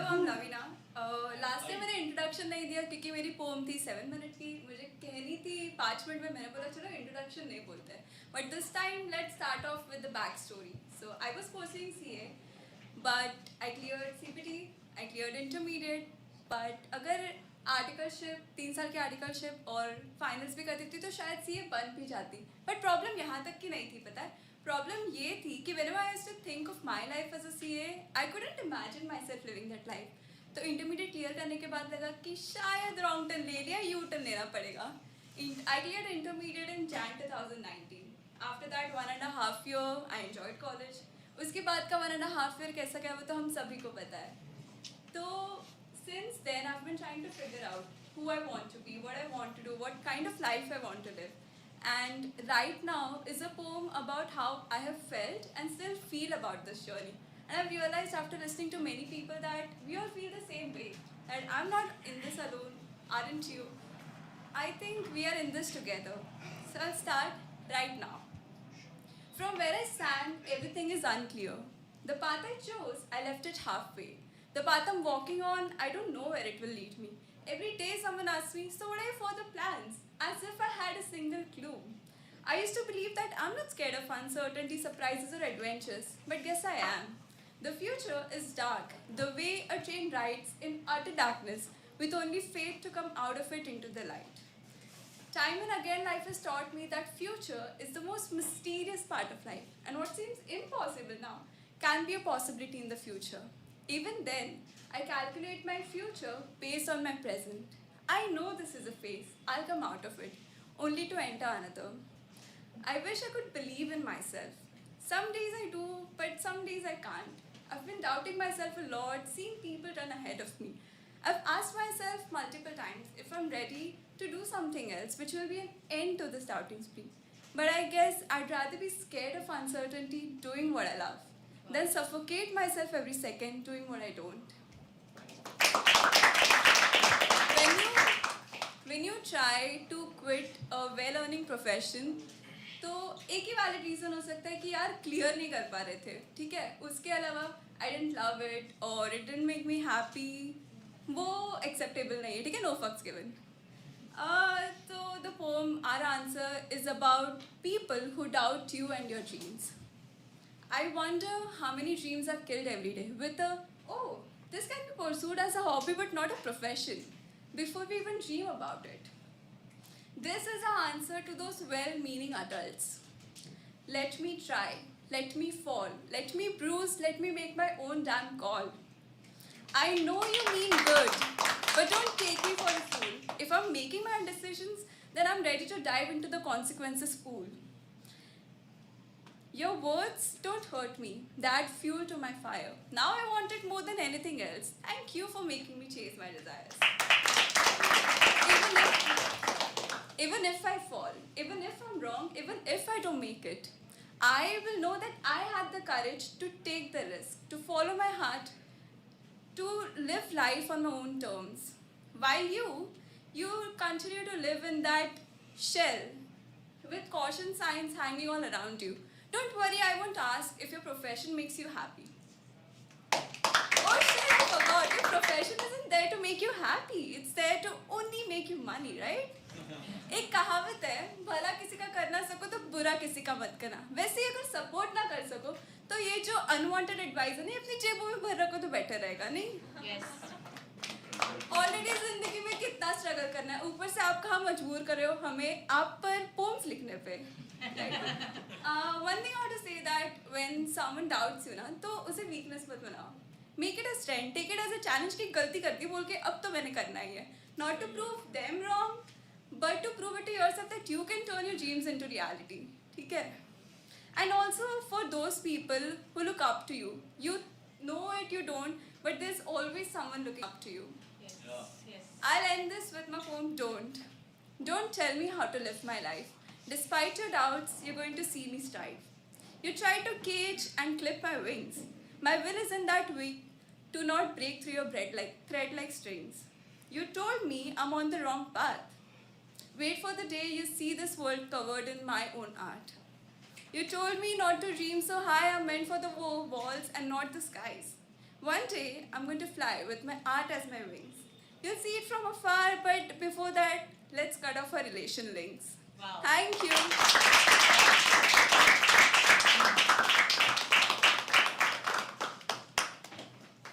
I'm Lavina. Last time मैंने introduction नहीं दिया क्योंकि मेरी पोम थी 7 मिनट की, मुझे कहनी थी 5 मिनट में. मैंने बोला चलो इंट्रोडक्शन नहीं बोलते, but this time let's start of with the back story. So I was pursuing CA, but I cleared CPT, I cleared intermediate. But अगर आर्टिकलशिप 3 साल की आर्टिकलशिप और फाइनल्स भी करती थी तो शायद सीए बन भी जाती. बट प्रॉब्लम यहाँ तक की नहीं थी, पता है. प्रॉब्लम ये थी कि whenever I used to think of my life as a CA, I couldn't imagine myself living that life. तो इंटरमीडिएट क्लियर करने के बाद लगा कि शायद रॉन्ग टर्न ले लिया, यू टर्न लेना पड़ेगा. I clear intermediate in Jan 2019. After that 1.5 year I enjoyed college. उसके बाद का 1.5 year कैसा गया वो तो हम सभी को पता है. तो since then I've been trying to figure out who I want to be, what I want to do, what kind of life I want to live. And right now is a poem about how I have felt and still feel about this journey. And I've realized after listening to many people that we all feel the same way. That I'm not in this alone, aren't you? I think we are in this together. So I'll start right now. From where I stand, everything is unclear. The path I chose, I left it halfway. The path I'm walking on, I don't know where it will lead me. Every day someone asks me, so what are your further plans? As if I had a single clue. I used to believe that I'm not scared of uncertainty, surprises or adventures, but guess I am. The future is dark, the way a train rides in utter darkness, with only faith to come out of it into the light. Time and again, life has taught me that future is the most mysterious part of life, and what seems impossible now can be a possibility in the future. Even then, I calculate my future based on my present. I know this is a phase, I'll come out of it, only to enter another. I wish I could believe in myself. Some days I do, but some days I can't. I've been doubting myself a lot, seeing people run ahead of me. I've asked myself multiple times if I'm ready to do something else, which will be an end to this doubting spree. But I guess I'd rather be scared of uncertainty doing what I love than suffocate myself every second doing what I don't. When you try to quit a well-earning profession, तो एक ही valid reason हो सकता है कि यार clear नहीं कर पा रहे थे, ठीक है. उसके अलावा आई डेंट लव इट और it didn't make me happy, वो एक्सेप्टेबल नहीं है, ठीक है. No fucks given. तो the poem our answer is about people who doubt you and your dreams. I wonder how many dreams I've killed every day with a, oh, this can be pursued as a hobby but not a profession, before we even dream about it. This is our answer to those well-meaning adults. Let me try, let me fall, let me bruise, let me make my own damn call. I know you mean good, but don't take me for a fool. If I'm making my own decisions, then I'm ready to dive into the consequences pool. Your words don't hurt me. They add fuel to my fire. Now I want it more than anything else. Thank you for making me chase my desires. Even if I fall, even if I'm wrong, even if I don't make it, I will know that I had the courage to take the risk, to follow my heart, to live life on my own terms. While you continue to live in that shell with caution signs hanging all around you. Don't worry, I won't ask if your profession makes you happy. Oh shit, I forgot. Your profession isn't there to make you happy. It's there to only make you money, right? एक कहावत है, भला किसी का कर ना सको तो बुरा किसी का मत करना. वैसे ही अगर सपोर्ट ना कर सको तो ये जो अनवांटेड एडवाइस है नहीं, अपनी जेबों में भर रखो तो बेटर रहेगा, नहीं? ऑलरेडी जिंदगी में कितना स्ट्रगल करना है, ऊपर से आप कहाँ मजबूर कर रहे हो हमें आप पर पोम्स लिखने पे. One thing I want to say that when someone doubts you ना, तो उसे वीकनेस मत बनाओ. Make it a strength, take it as a challenge कि गलती कर दी बोल के अब तो मैंने करना ही है. Not to prove them wrong, but to prove it to yourself that you can turn your dreams into reality. ठीक है? And also for those people who look up to you, you know it, you don't, but there's always someone looking up to you. Yes. Yes. I'll end this with my poem, Don't. Don't tell me how to live my life. Despite your doubts, you're going to see me strive. You try to cage and clip my wings. My will isn't that weak to not break through your thread like strings. You told me I'm on the wrong path. Wait for the day you see this world covered in my own art. You told me not to dream so high, I'm meant for the walls and not the skies. One day, I'm going to fly with my art as my wings. You'll see it from afar, but before that, let's cut off our relation links. Wow. Thank you.